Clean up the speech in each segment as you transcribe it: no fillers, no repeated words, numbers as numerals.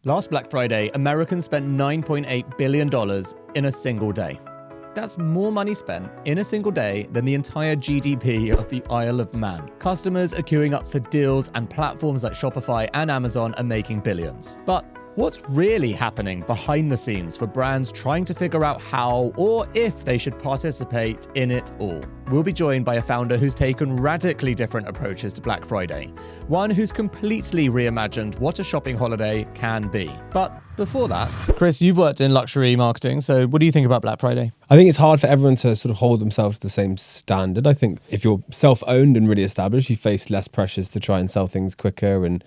Last Black Friday, Americans spent $9.8 billion in a single day. That's more money spent in a single day than the entire GDP of the Isle of Man. Customers are queuing up for deals, and platforms like Shopify and Amazon are making billions. But what's really happening behind the scenes for brands trying to figure out how or if they should participate in it all? We'll be joined by a founder who's taken radically different approaches to Black Friday, one who's completely reimagined what a shopping holiday can be. But before that, Chris, you've worked in luxury marketing, so what do you think about Black Friday? I think it's hard for everyone to sort of hold themselves to the same standard. I think if you're self-owned and really established, you face less pressures to try and sell things quicker, and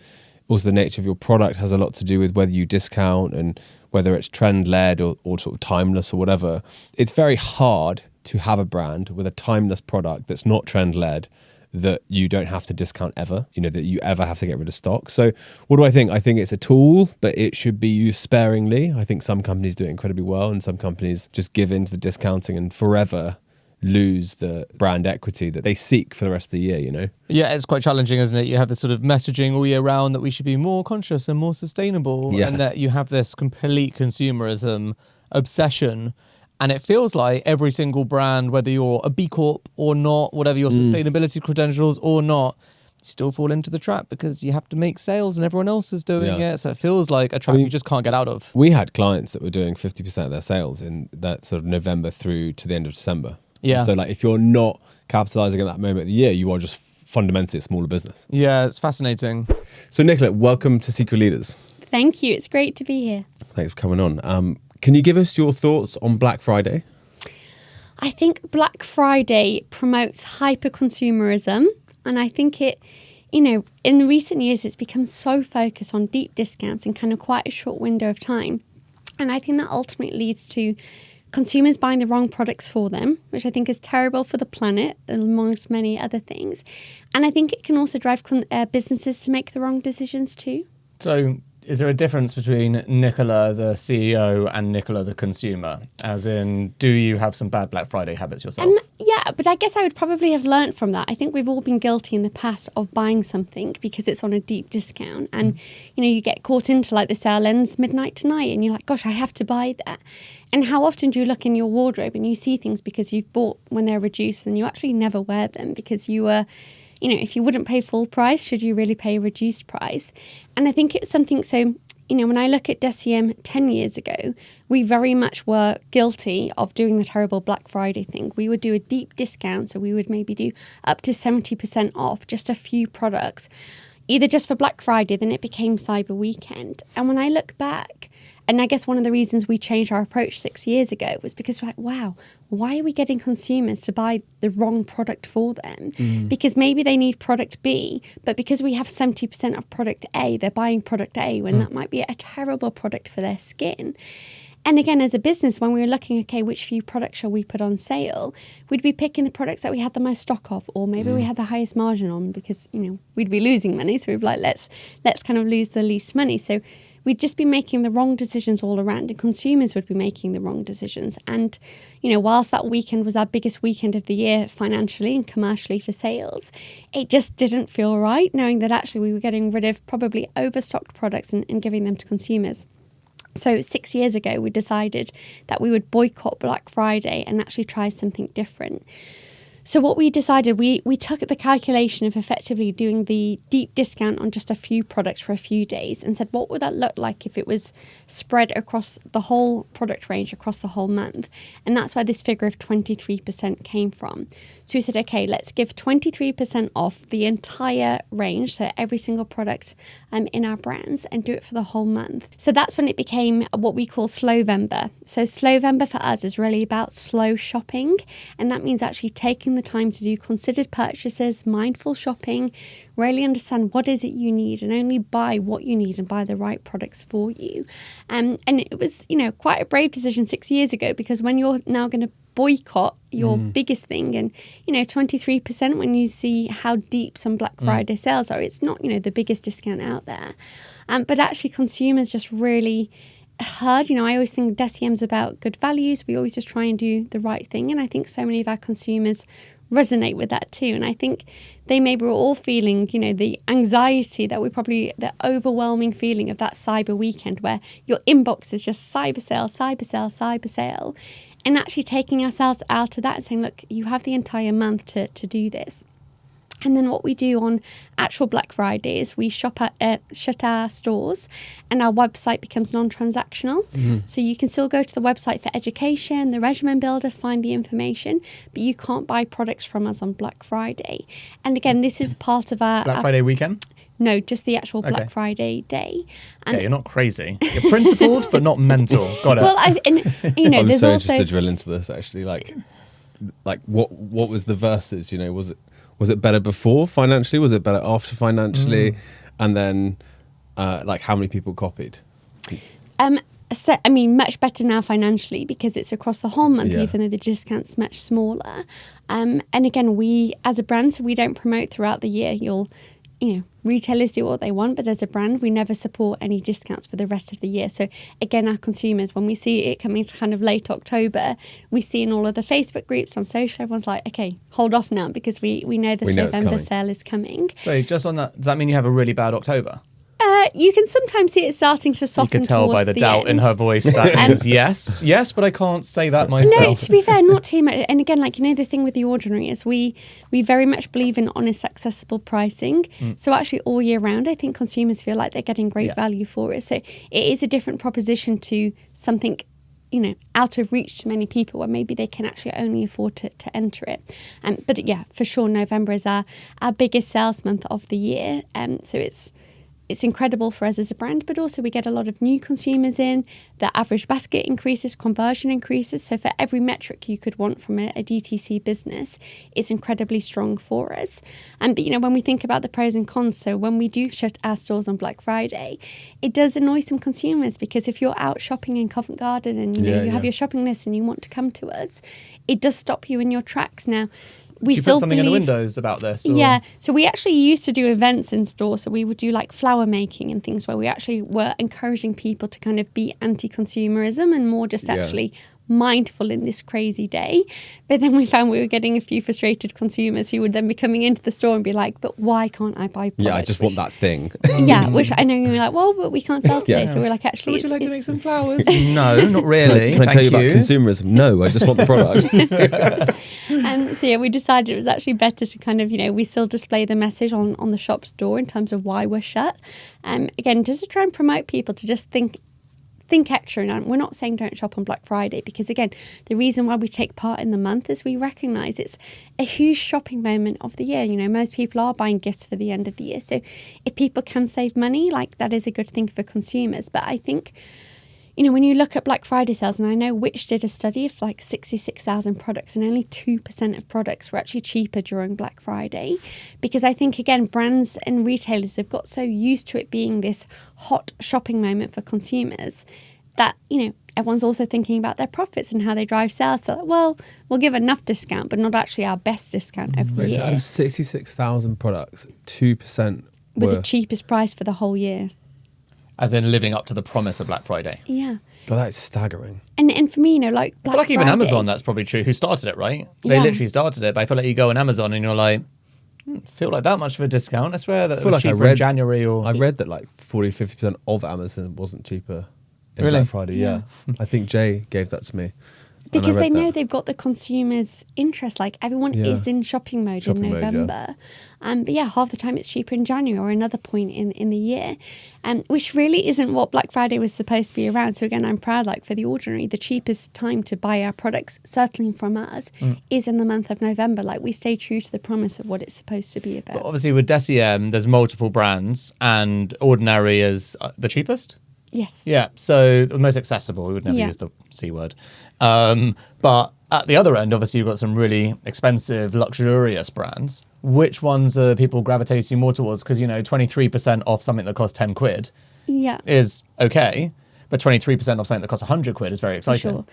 also the nature of your product has a lot to do with whether you discount and whether it's trend-led or sort of timeless or whatever. It's very hard to have a brand with a timeless product that's not trend-led that you don't have to discount ever, that you ever have to get rid of stock. So what do I think? I think it's a tool, but it should be used sparingly. I think some companies do it incredibly well, and some companies just give in to the discounting and forever lose the brand equity that they seek for the rest of the year, Yeah, it's quite challenging, isn't it? You have this sort of messaging all year round that we should be more conscious and more sustainable, and that you have this complete consumerism obsession. And it feels like every single brand, whether you're a B Corp or not, whatever your sustainability credentials or not, still fall into the trap because you have to make sales and everyone else is doing it. So it feels like a trap you just can't get out of. We had clients that were doing 50% of their sales in that sort of November through to the end of December. Yeah. So if you're not capitalizing at that moment of the year, you are just fundamentally a smaller business. Yeah, it's fascinating. So Nicola, welcome to Secret Leaders. Thank you. It's great to be here. Thanks for coming on. Can you give us your thoughts on Black Friday? I think Black Friday promotes hyper-consumerism, and I think it, in recent years, it's become so focused on deep discounts in kind of quite a short window of time. And I think that ultimately leads to consumers buying the wrong products for them, which I think is terrible for the planet, amongst many other things. And I think it can also drive businesses to make the wrong decisions too. So is there a difference between Nicola, the CEO, and Nicola, the consumer? As in, do you have some bad Black Friday habits yourself? Yeah, but I guess I would probably have learnt from that. I think we've all been guilty in the past of buying something because it's on a deep discount. And, you get caught into the sale ends midnight tonight and you're like, gosh, I have to buy that. And how often do you look in your wardrobe and you see things because you've bought when they're reduced and you actually never wear them because you were... if you wouldn't pay full price, should you really pay a reduced price? And I think it's something, so, when I look at Deciem 10 years ago, we very much were guilty of doing the terrible Black Friday thing. We would do a deep discount, so we would maybe do up to 70% off just a few products, either just for Black Friday, then it became Cyber Weekend. And when I look back, and I guess one of the reasons we changed our approach 6 years ago was because we're like, wow, why are we getting consumers to buy the wrong product for them? Because maybe they need product B, but because we have 70% of product A, they're buying product A when that might be a terrible product for their skin. And again, as a business, when we were looking, okay, which few products shall we put on sale, we'd be picking the products that we had the most stock of, or maybe we had the highest margin on because, we'd be losing money. So we'd be like, let's kind of lose the least money. So we'd just be making the wrong decisions all around, and consumers would be making the wrong decisions. And, whilst that weekend was our biggest weekend of the year financially and commercially for sales, it just didn't feel right knowing that actually we were getting rid of probably overstocked products and giving them to consumers. So 6 years ago, we decided that we would boycott Black Friday and actually try something different. So what we decided, we took the calculation of effectively doing the deep discount on just a few products for a few days and said, what would that look like if it was spread across the whole product range, across the whole month? And that's where this figure of 23% came from. So we said, okay, let's give 23% off the entire range, so every single product in our brands, and do it for the whole month. So that's when it became what we call Slowvember. So Slowvember for us is really about slow shopping, and that means actually taking the time to do considered purchases, mindful shopping, really understand what is it you need and only buy what you need and buy the right products for you. And it was, quite a brave decision 6 years ago, because when you're now going to boycott your biggest thing and, 23% when you see how deep some Black Friday sales are, it's not, the biggest discount out there. But actually consumers just really heard, I always think Deciem's about good values. We always just try and do the right thing. And I think so many of our consumers resonate with that too. And I think they maybe were all feeling, you know, the anxiety that the overwhelming feeling of that cyber weekend where your inbox is just cyber sale, cyber sale, cyber sale. And actually taking ourselves out of that and saying, look, you have the entire month to do this. And then what we do on actual Black Friday is we shut our stores and our website becomes non-transactional. So you can still go to the website for education, the regimen builder, find the information, but you can't buy products from us on Black Friday. And again, this is part of our... Black Friday weekend? No, just the actual Black Friday day. And you're not crazy. You're principled, but not mental. Got it. Well, you know, I'm there's so also... interested to drill into this, actually. Like what was the versus, you know, was it better before financially? Was it better after financially? And then, like, how many people copied? So, I mean, much better now financially because it's across the whole month, even though the discount's much smaller. And again, we, as a brand, so we don't promote throughout the year. Retailers do what they want, but as a brand, we never support any discounts for the rest of the year. So again, our consumers, when we see it coming to kind of late October, we see in all of the Facebook groups on social, everyone's like, okay, hold off now because we know this November sale is coming. So just on that, does that mean you have a really bad October? You can sometimes see it starting to soften. You could tell by the doubt in her voice that means yes, but I can't say that myself. No, to be fair, not too much. And again, like, you know, the thing with The Ordinary is we very much believe in honest, accessible pricing. So actually all year round, I think consumers feel like they're getting great value for it. So it is a different proposition to something, you know, out of reach to many people where maybe they can actually only afford to enter it. But yeah, for sure, November is our biggest sales month of the year. So it's incredible for us as a brand, but also we get a lot of new consumers in. The average basket increases, conversion increases. So for every metric you could want from a DTC business, it's incredibly strong for us. But, you know, when we think about the pros and cons, so when we do shut our stores on Black Friday, it does annoy some consumers because if you're out shopping in Covent Garden and, you know, you have your shopping list and you want to come to us, it does stop you in your tracks. Now, we you still put something believe, in the windows about this? Or? Yeah, so we actually used to do events in store. So we would do like flower making and things where we actually were encouraging people to kind of be anti-consumerism and more just actually mindful in this crazy day. But then we found we were getting a few frustrated consumers who would then be coming into the store and be like, but why can't I buy products? Yeah, I just want that thing. Which I know you're like, well, but we can't sell today. So we're like, actually, would you like to make some flowers? No, not really. Can I tell you about consumerism? No, I just want the product. So yeah, we decided it was actually better to kind of, you know, we still display the message on the shop's door in terms of why we're shut. Again, just to try and promote people to just think extra. And we're not saying don't shop on Black Friday because, again, the reason why we take part in the month is we recognise it's a huge shopping moment of the year. You know, most people are buying gifts for the end of the year. So if people can save money, like, that is a good thing for consumers. But I think, you know, when you look at Black Friday sales, and I know Which did a study of like 66,000 products and only 2% of products were actually cheaper during Black Friday. Because I think, again, brands and retailers have got so used to it being this hot shopping moment for consumers that, you know, everyone's also thinking about their profits and how they drive sales. So, well, we'll give enough discount, but not actually our best discount every year. So out of 66,000 products, 2% were the cheapest price for the whole year. As in living up to the promise of Black Friday. Yeah. God, that's staggering. And for me, you know, like Black But like Friday, even Amazon, that's probably true. Who started it, right? They literally started it. But I feel like you go on Amazon and you're like, feel like that much of a discount. I swear that it was cheaper in January. Or I read that like 40-50% of Amazon wasn't cheaper in Really? Black Friday. Yeah. I think Jay gave that to me. Because they know they've got the consumer's interest. Like, everyone is in shopping mode in mode, November. But yeah, half the time it's cheaper in January or another point in the year. Which really isn't what Black Friday was supposed to be around. So again, I'm proud, like, for The Ordinary, the cheapest time to buy our products, certainly from us, is in the month of November. Like, we stay true to the promise of what it's supposed to be about. But obviously with Deciem, there's multiple brands and Ordinary is the cheapest? Yes. Yeah, so the most accessible. We would never use the C word. But at the other end, obviously, you've got some really expensive, luxurious brands. Which ones are people gravitating more towards? Because, you know, 23% off something that costs 10 quid is okay, but 23% off something that costs 100 quid is very exciting. Sure.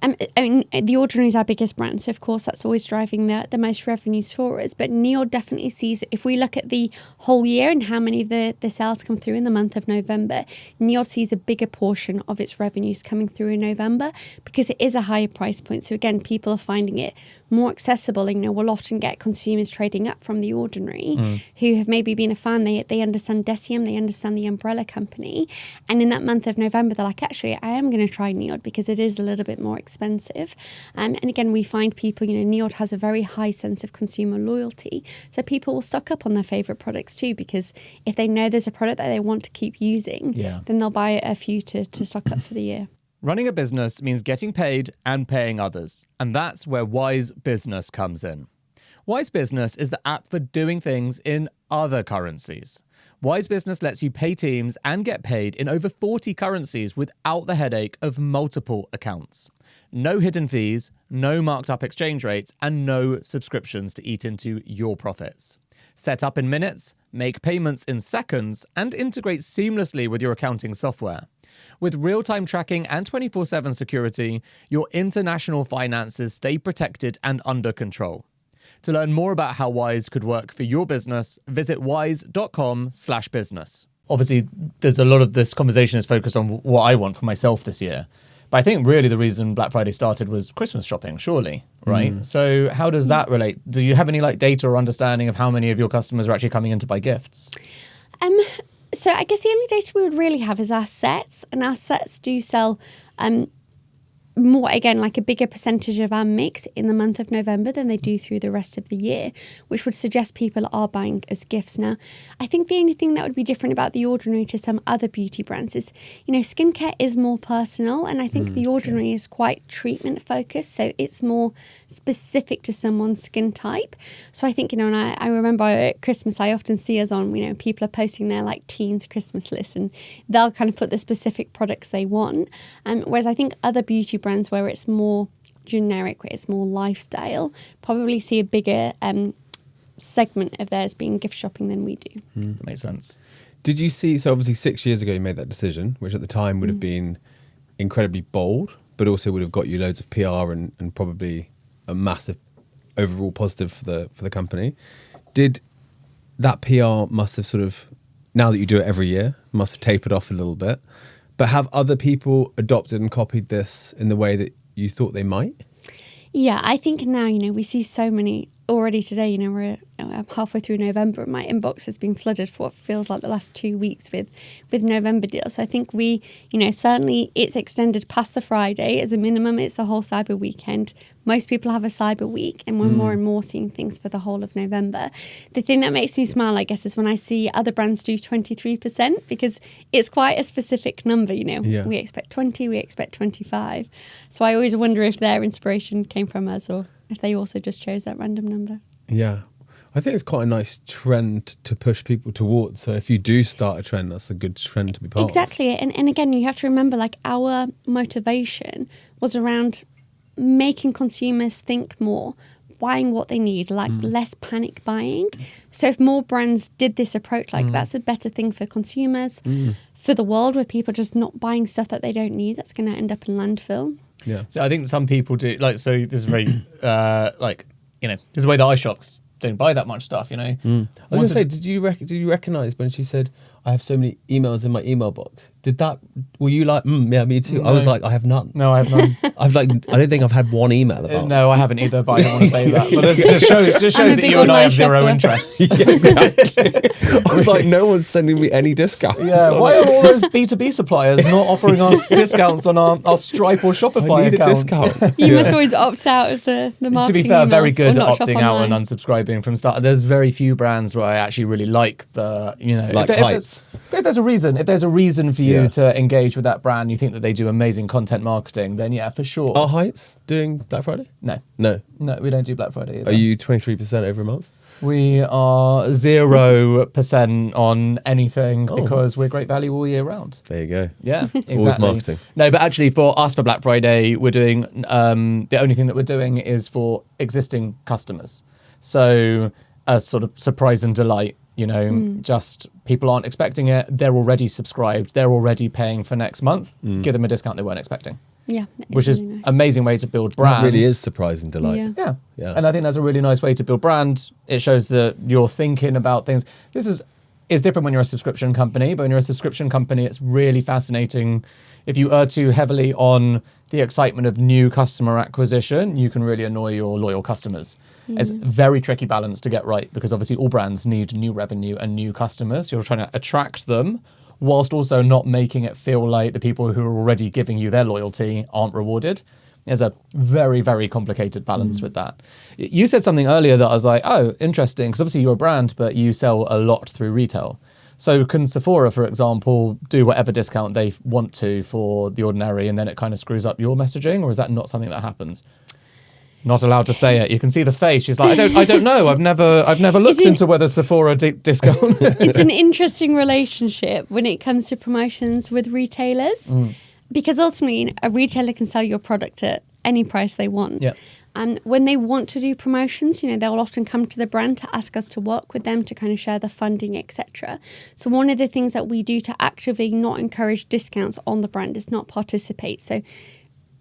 I mean, The Ordinary is our biggest brand, so of course that's always driving the most revenues for us. But Neod definitely sees, if we look at the whole year and how many of the sales come through in the month of November, Neod sees a bigger portion of its revenues coming through in November because it is a higher price point. So again, people are finding it more accessible. You know, we'll often get consumers trading up from The Ordinary who have maybe been a fan. They understand Decium, they understand the umbrella company, and in that month of November, they're like, actually, I am going to try Neod because it is a little bit more expensive. And again, we find people, you know, Neod has a very high sense of consumer loyalty. So people will stock up on their favourite products too, because if they know there's a product that they want to keep using, then they'll buy a few to stock up for the year. Running a business means getting paid and paying others. And that's where Wise Business comes in. Wise Business is the app for doing things in other currencies. Wise Business lets you pay teams and get paid in over 40 currencies without the headache of multiple accounts. No hidden fees, no marked up exchange rates, and no subscriptions to eat into your profits. Set up in minutes, make payments in seconds, and integrate seamlessly with your accounting software. With real-time tracking and 24/7 security, your international finances stay protected and under control. To learn more about how Wise could work for your business, visit wise.com/business. Obviously, there's a lot of this conversation is focused on what I want for myself this year. But I think really the reason Black Friday started was Christmas shopping, surely, right? So how does that relate? Do you have any like data or understanding of how many of your customers are actually coming in to buy gifts? So I guess the only data we would really have is our sets, and our sets do sell more, again, like a bigger percentage of our mix in the month of November than they do through the rest of the year, which would suggest people are buying as gifts. Now, I think the only thing that would be different about The Ordinary to some other beauty brands is, you know, skincare is more personal, and I think The Ordinary is quite treatment focused, so it's more specific to someone's skin type. So I think, you know, and I remember at Christmas, I often see us on, you know, people are posting their like teens Christmas list, and they'll kind of put the specific products they want. Whereas I think other beauty brands where it's more generic, where it's more lifestyle, probably see a bigger segment of theirs being gift shopping than we do. That makes sense. Did you see, so obviously 6 years ago you made that decision, which at the time would have been incredibly bold, but also would have got you loads of PR and probably a massive overall positive for the company. Did that PR must have sort of, now that you do it every year, must have tapered off a little bit? But have other people adopted and copied this in the way that you thought they might? Yeah, I think now, you know, we see so many already today. You know, we're halfway through November and my inbox has been flooded for what feels like the last 2 weeks with November deals. So I think we, you know, certainly it's extended past the Friday. As a minimum, it's the whole Cyber weekend. Most people have a Cyber week, and we're more and more seeing things for the whole of November. The thing that makes me smile, I guess, is when I see other brands do 23%, because it's quite a specific number, you know. Yeah. We expect 20, we expect 25. So I always wonder if their inspiration came from us or if they also just chose that random number. Yeah. I think it's quite a nice trend to push people towards. So if you do start a trend, that's a good trend to be part of. Exactly. And again, you have to remember, like, our motivation was around making consumers think more, buying what they need, like less panic buying. So if more brands did this approach, like that's a better thing for consumers, for the world, where people are just not buying stuff that they don't need that's going to end up in landfill. Yeah. So I think some people do, like, so this is very, like, you know, this is the way that I shop. 'Cause don't buy that much stuff, you know. I was going to say, did you recognize when she said, I have so many emails in my email box? Were you like, yeah, me too? No. I was like, I have none. No, I have none. I don't think I've had one email about No, I haven't either, but I don't want to say that. But this just shows I'm a that big you and I online have zero shopper. interests. Yeah, exactly. I was like, no one's sending me any discounts. Yeah, why are all those B2B suppliers not offering us discounts on our Stripe or Shopify I need accounts? a discount. You must always opt out of the marketing. To be fair, very emails, good or at not shop opting out online. and unsubscribing from start. There's very few brands where I actually really like the, you know, Like if there's a reason for you Yeah. to engage with that brand, you think that they do amazing content marketing, then yeah, for sure. Are Heights doing Black Friday? No, we don't do Black Friday either. Are you 23% over a month? We are 0% on anything because we're great value all year round. There you go. Yeah, exactly. Always marketing. No, but actually for us for Black Friday, we're doing, the only thing that we're doing is for existing customers. So a sort of surprise and delight, you know, just people aren't expecting it. They're already subscribed. They're already paying for next month. Give them a discount they weren't expecting. Yeah, which is really nice. amazing way to build brand. That really is surprising delight. Yeah. Yeah. Yeah. And I think that's a really nice way to build brand. It shows that you're thinking about things. This is different when you're a subscription company, but when you're a subscription company, it's really fascinating. If you err too heavily on the excitement of new customer acquisition, you can really annoy your loyal customers. It's a very tricky balance to get right, because obviously all brands need new revenue and new customers. You're trying to attract them whilst also not making it feel like the people who are already giving you their loyalty aren't rewarded. There's a very, very complicated balance with that. You said something earlier that I was like, oh, interesting, because obviously you're a brand, but you sell a lot through retail. So can Sephora, for example, do whatever discount they want to for The Ordinary, and then it kind of screws up your messaging, or is that not something that happens? Not allowed to say it. You can see the face. She's like, I don't know. I've never looked into whether Sephora discount. It's an interesting relationship when it comes to promotions with retailers, because ultimately a retailer can sell your product at any price they want. Yeah. And when they want to do promotions, they'll often come to the brand to ask us to work with them to kind of share the funding, etc. So one of the things that we do to actively not encourage discounts on the brand is not participate. So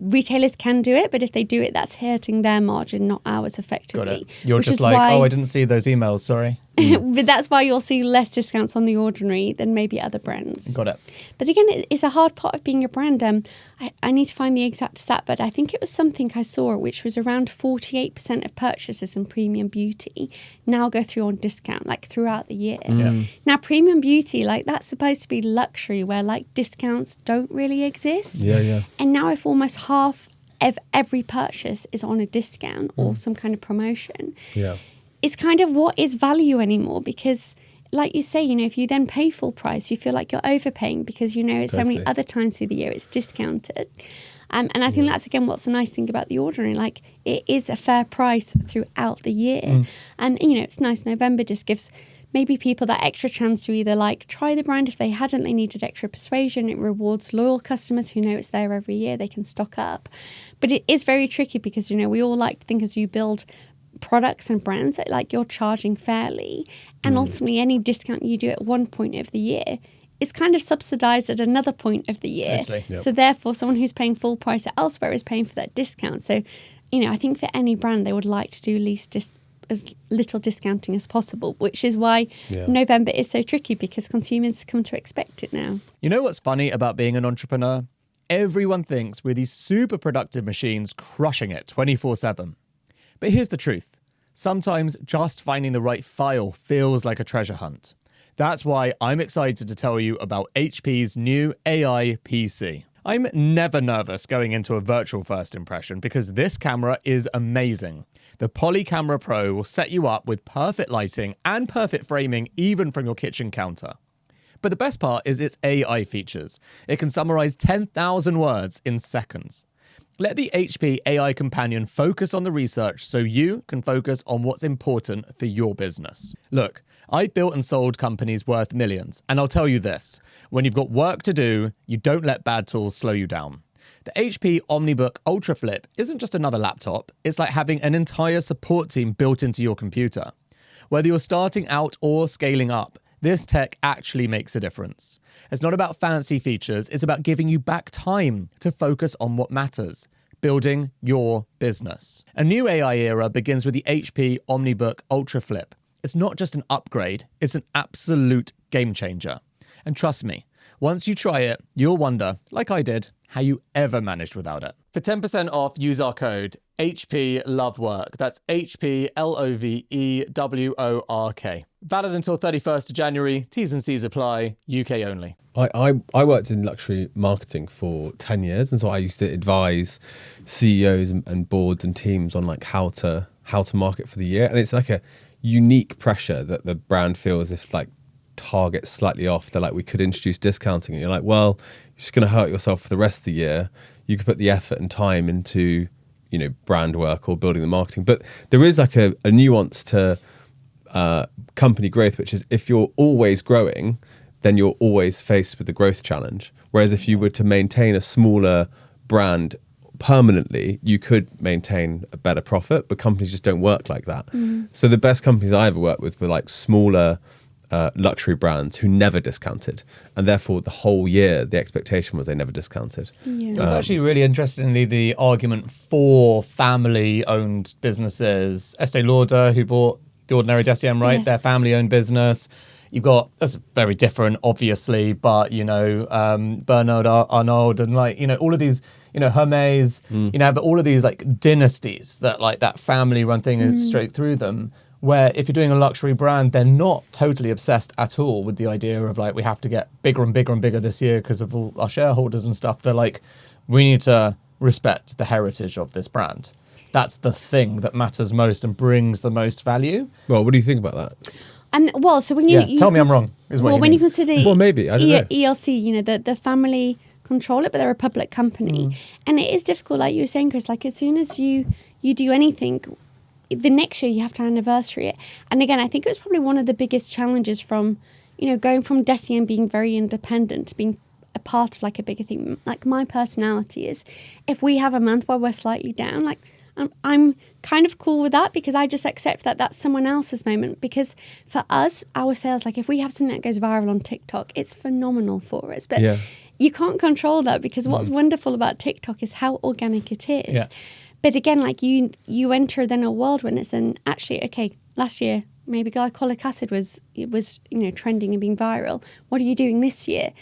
retailers can do it, but if they do it, that's hurting their margin, not ours, effectively. Got it. You're just like, I didn't see those emails, sorry. But that's why you'll see less discounts on The Ordinary than maybe other brands. Got it. But again, it's a hard part of being a brand. I need to find the exact stat, but I think it was something I saw, which was around 48% of purchases in premium beauty now go through on discount, like throughout the year. Now, premium beauty, like that's supposed to be luxury, where like discounts don't really exist. Yeah. And now if almost half of every purchase is on a discount or some kind of promotion, Yeah. it's kind of what is value anymore, because like you say, if you then pay full price, you feel like you're overpaying because it's so many Totally. other times through the year it's discounted. And I think that's, again, what's the nice thing about The Ordinary. Like, it is a fair price throughout the year. And, it's nice. November just gives maybe people that extra chance to either, like, try the brand. If they hadn't, they needed extra persuasion. It rewards loyal customers who know it's there every year. They can stock up. But it is very tricky because, we all like to think as you build products and brands that like you're charging fairly, and ultimately any discount you do at one point of the year is kind of subsidized at another point of the year. Totally. Yep. So therefore someone who's paying full price elsewhere is paying for that discount. So I think for any brand they would like to do least as little discounting as possible, which is why November is so tricky, because consumers come to expect it now. You know what's funny about being an entrepreneur? Everyone thinks we're these super productive machines crushing it 24/7. But here's the truth. Sometimes just finding the right file feels like a treasure hunt. That's why I'm excited to tell you about HP's new AI PC. I'm never nervous going into a virtual first impression because this camera is amazing. The Poly Camera Pro will set you up with perfect lighting and perfect framing even from your kitchen counter. But the best part is its AI features. It can summarize 10,000 words in seconds. Let the HP AI Companion focus on the research so you can focus on what's important for your business. Look, I've built and sold companies worth millions, and I'll tell you this, when you've got work to do, you don't let bad tools slow you down. The HP OmniBook Ultra Flip isn't just another laptop, it's like having an entire support team built into your computer. Whether you're starting out or scaling up, this tech actually makes a difference. It's not about fancy features, it's about giving you back time to focus on what matters, building your business. A new AI era begins with the HP OmniBook Ultra Flip. It's not just an upgrade, it's an absolute game changer. And trust me, once you try it, you'll wonder, like I did, how you ever managed without it. For 10% off, use our code HPLoveWork. That's HPLOVEWORK. Valid until 31st of January. T's and C's apply. UK only. I worked in luxury marketing for 10 years, and so I used to advise CEOs and boards and teams on like how to market for the year. And it's like a unique pressure that the brand feels if like target's slightly off. They're like, we could introduce discounting, and you're like, well, you're just going to hurt yourself for the rest of the year. You could put the effort and time into brand work or building the marketing. But there is like a nuance to company growth, which is if you're always growing, then you're always faced with the growth challenge. Whereas if you were to maintain a smaller brand permanently, you could maintain a better profit, but companies just don't work like that. So the best companies I ever worked with were like smaller luxury brands who never discounted, and therefore the whole year the expectation was they never discounted. Yeah. It's actually really interestingly the argument for family-owned businesses. Estee Lauder, who bought The Ordinary Deciem, right? Yes. Their family-owned business. You've got, that's very different, obviously, but, Bernard Arnault and, all of these, Hermes, but all of these, dynasties that, that family-run thing is straight through them, where if you're doing a luxury brand, they're not totally obsessed at all with the idea of, we have to get bigger and bigger and bigger this year because of all our shareholders and stuff. They're like, we need to respect the heritage of this brand. That's the thing that matters most and brings the most value. Well, what do you think about that? So when you tell me I'm wrong. Is what when you means. consider Well, maybe, I don't know. ELC, the family control it, but they're a public company, and it is difficult, like you were saying, Chris. Like as soon as you do anything, the next year you have to anniversary it. And again, I think it was probably one of the biggest challenges from going from Deciem being very independent to being a part of a bigger thing. Like my personality is, if we have a month where we're slightly down, I'm kind of cool with that because I just accept that that's someone else's moment. Because for us, our sales, if we have something that goes viral on TikTok, it's phenomenal for us. But you can't control that because what's wonderful about TikTok is how organic it is. Yeah. But again, you enter then a world when it's then actually, okay, last year, maybe glycolic acid was trending and being viral. What are you doing this year?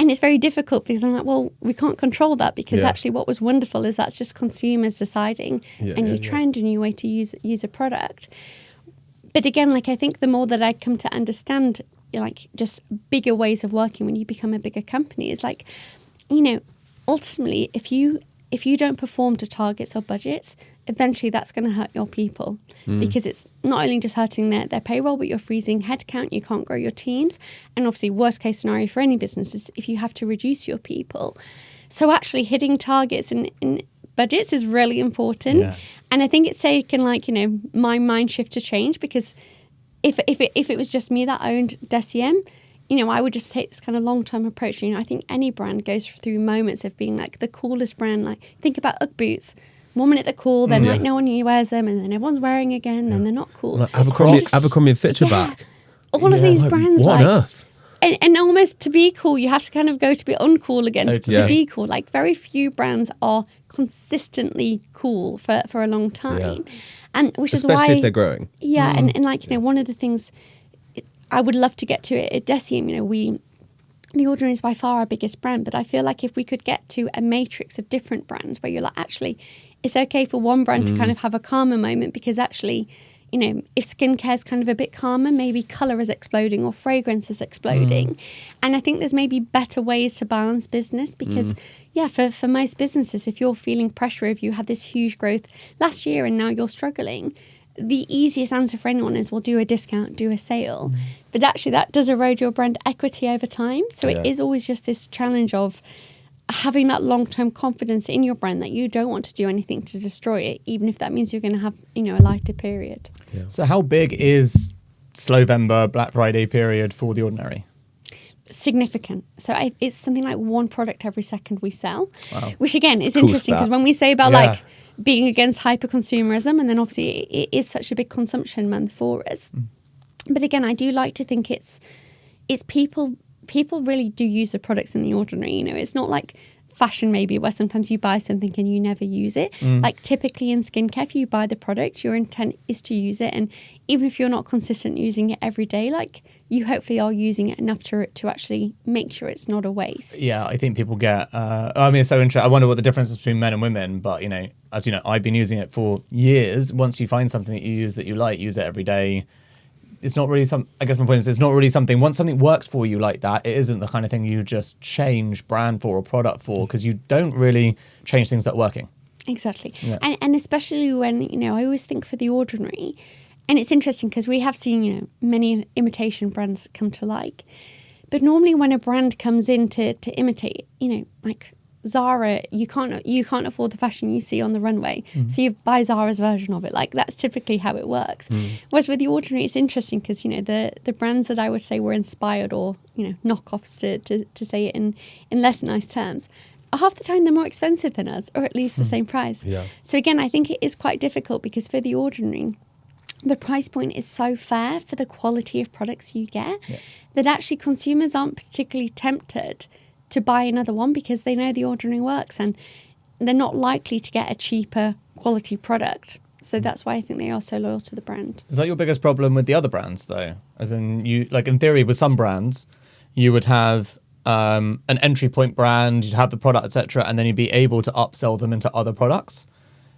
And it's very difficult because I'm like, well, we can't control that because actually what was wonderful is that's just consumers deciding and you trend a new way to use a product. But again, I think the more that I come to understand just bigger ways of working when you become a bigger company is ultimately if you don't perform to targets or budgets, eventually that's going to hurt your people because it's not only just hurting their payroll, but you're freezing headcount, you can't grow your teams. And obviously worst case scenario for any business is if you have to reduce your people. So actually hitting targets and budgets is really important. Yeah. And I think it's taken my mind shift to change because if it was just me that owned Deciem, I would just take this kind of long-term approach. I think any brand goes through moments of being the coolest brand. Think about Ugg boots. 1 minute they're cool, then no one wears them, and then everyone's wearing again, then they're not cool. Abercrombie and Fitch are back. All of these brands, what on earth? And almost to be cool, you have to kind of go to be uncool again to be cool. Very few brands are consistently cool for a long time, and which especially is why if they're growing. Yeah, and one of the things I would love to get to at Deciem, The Ordinary is by far our biggest brand, but I feel like if we could get to a matrix of different brands where you're actually, it's okay for one brand to kind of have a calmer moment because actually, if skincare is kind of a bit calmer, maybe colour is exploding or fragrance is exploding. And I think there's maybe better ways to balance business because, for most businesses, if you're feeling pressure, if you had this huge growth last year and now you're struggling, the easiest answer for anyone is, well, do a discount, do a sale. But actually that does erode your brand equity over time. So it is always just this challenge of having that long-term confidence in your brand that you don't want to do anything to destroy it, even if that means you're going to have, a lighter period. Yeah. So how big is Slovember Black Friday period for The Ordinary? Significant. So it's something like one product every second we sell, which again is cool interesting because when we say about being against hyper-consumerism, and then obviously it is such a big consumption month for us. But again, I do like to think it's people really do use the products in The Ordinary. It's not like fashion maybe where sometimes you buy something and you never use it. Typically in skincare, if you buy the product, your intent is to use it. And even if you're not consistent using it every day, you hopefully are using it enough to actually make sure it's not a waste. Yeah, I think people get, it's so interesting. I wonder what the difference is between men and women, but as you know, I've been using it for years. Once you find something that you use that you like, use it every day. It's not really I guess my point is it's not really something, once something works for you like that, it isn't the kind of thing you just change brand for or product for because you don't really change things that are working. Exactly. Yeah. And especially when, I always think for The Ordinary, and it's interesting because we have seen, many imitation brands come to like, but normally when a brand comes in to imitate, Zara, you can't afford the fashion you see on the runway, so you buy Zara's version of it. That's typically how it works. Whereas with The Ordinary, it's interesting because the brands that I would say were inspired or knockoffs to say it in less nice terms, half the time they're more expensive than us, or at least the same price. So again, I think it is quite difficult because for The Ordinary, the price point is so fair for the quality of products you get that actually consumers aren't particularly tempted to buy another one because they know the ordering works and they're not likely to get a cheaper quality product. So that's why I think they are so loyal to the brand. Is that your biggest problem with the other brands, though? As in, in theory, with some brands, you would have an entry point brand, you'd have the product, etc., and then you'd be able to upsell them into other products,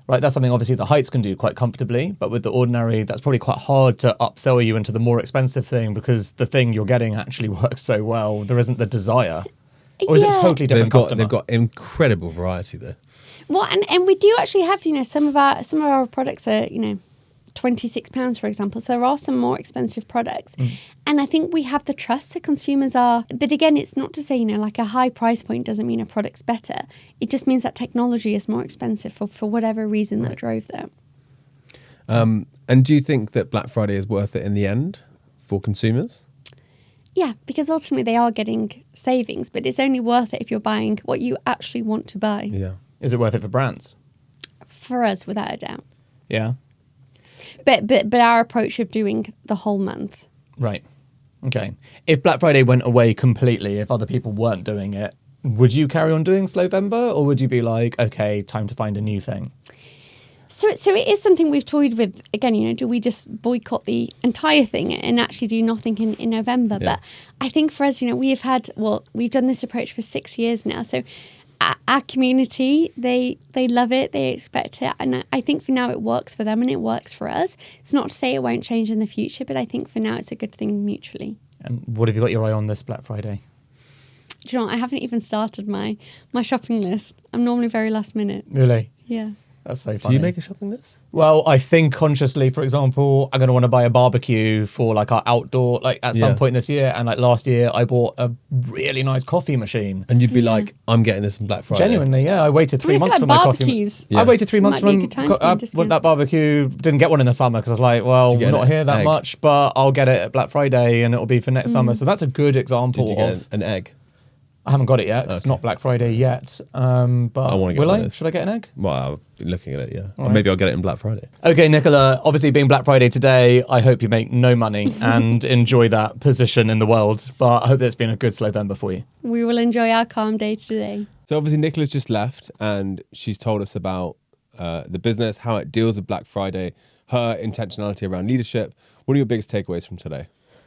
right? That's something obviously the Heights can do quite comfortably, but with the Ordinary, that's probably quite hard to upsell you into the more expensive thing because the thing you're getting actually works so well. There isn't the desire. Or is it totally different customer? They've got incredible variety there. Well, and we do actually have, some of our products are, £26, for example. So there are some more expensive products. And I think we have the trust that consumers are. But again, it's not to say, like a high price point doesn't mean a product's better. It just means that technology is more expensive for whatever reason that drove that. And do you think that Black Friday is worth it in the end for consumers? Yeah, because ultimately they are getting savings, but it's only worth it if you're buying what you actually want to buy. Yeah. Is it worth it for brands? For us, without a doubt. Yeah. But our approach of doing the whole month. Right. Okay. If Black Friday went away completely, if other people weren't doing it, would you carry on doing Slowvember, or would you be like, okay, time to find a new thing? So it is something we've toyed with. Again, do we just boycott the entire thing and actually do nothing in November? Yeah. But I think for us, we've done this approach for 6 years now. So our community, they love it, they expect it. And I think for now it works for them and it works for us. It's not to say it won't change in the future, but I think for now it's a good thing mutually. And what have you got your eye on this Black Friday? Do you know what? I haven't even started my shopping list. I'm normally very last minute. Really? Yeah. That's so funny. Do you make a shopping list? Well, I think consciously, for example, I'm going to want to buy a barbecue for our outdoor, at some point this year. And last year, I bought a really nice coffee machine. And you'd be like, I'm getting this on Black Friday. Genuinely, yeah. I waited 3 months for my coffee. Yeah. I waited 3 months Might be a good time to for be discount. that barbecue. Didn't get one in the summer because I was like, well, we're not here that much, but I'll get it at Black Friday and it'll be for next summer. So that's a good example Did you of get an egg? I haven't got it yet. 'Cause It's not Black Friday yet. But I want to get will one I? of those. Should I get an egg? Well, I've been looking at it, yeah. Or maybe I'll get it in Black Friday. Okay, Nicola, obviously being Black Friday today, I hope you make no money and enjoy that position in the world. But I hope that's been a good Slowvember for you. We will enjoy our calm day today. So obviously Nicola's just left and she's told us about the business, how it deals with Black Friday, her intentionality around leadership. What are your biggest takeaways from today?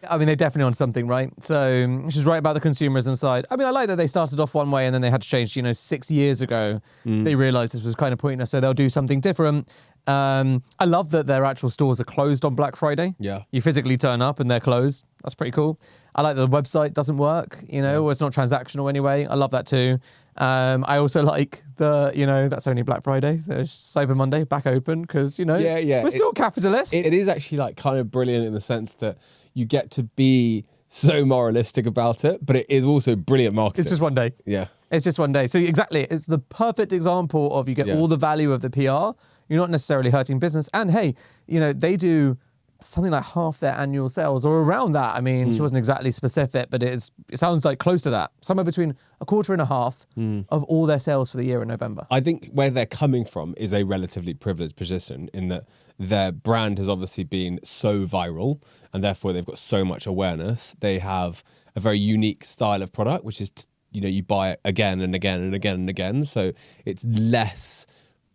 I mean, they're definitely on something, right? So she's right about the consumerism side. I mean, I like that they started off one way and then they had to change, 6 years ago. They realized this was kind of pointless, so they'll do something different. I love that their actual stores are closed on Black Friday. Yeah. You physically turn up and they're closed. That's pretty cool. I like that the website doesn't work, or it's not transactional anyway. I love that too. I also like that's only Black Friday. There's Cyber Monday back open because, we're still capitalist. It is actually kind of brilliant in the sense that you get to be so moralistic about it, but it is also brilliant marketing. It's just one day. Yeah. It's just one day. So exactly, it's the perfect example of you get all the value of the PR. You're not necessarily hurting business. And hey, they do something like half their annual sales or around that. I mean, she wasn't exactly specific, but it sounds like close to that. Somewhere between a quarter and a half of all their sales for the year in November. I think where they're coming from is a relatively privileged position in that their brand has obviously been so viral and therefore they've got so much awareness. They have a very unique style of product, which is, you buy it again and again and again and again. So it's less,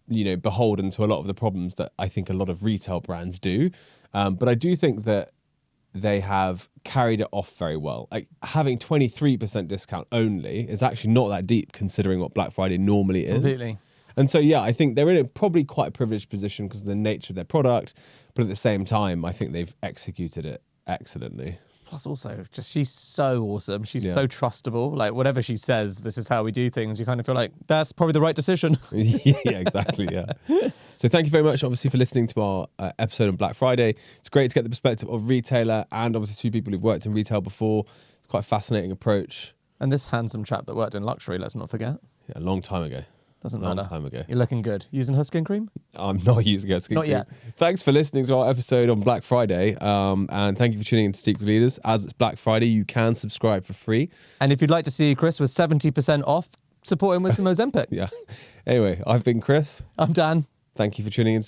beholden to a lot of the problems that I think a lot of retail brands do. But I do think that they have carried it off very well. Like having 23% discount only is actually not that deep considering what Black Friday normally is. Completely. And so, yeah, I think they're in probably quite a privileged position because of the nature of their product. But at the same time, I think they've executed it excellently. Plus also, she's so awesome. She's so trustable. Like whatever she says, this is how we do things. You kind of feel like that's probably the right decision. Yeah, exactly. Yeah. So thank you very much, obviously, for listening to our episode on Black Friday. It's great to get the perspective of retailer and obviously 2 people who've worked in retail before. It's quite a fascinating approach. And this handsome chap that worked in luxury, let's not forget. Yeah, a long time ago. Doesn't matter. Long time ago. You're looking good. Using her skin cream? I'm not using her skin Not cream. yet. Thanks for listening to our episode on Black Friday. And thank you for tuning in to Secret Leaders. As it's Black Friday, you can subscribe for free. And if you'd like to see Chris with 70% off, support him with some Ozempic. Yeah. Anyway, I've been Chris. I'm Dan. Thank you for tuning in to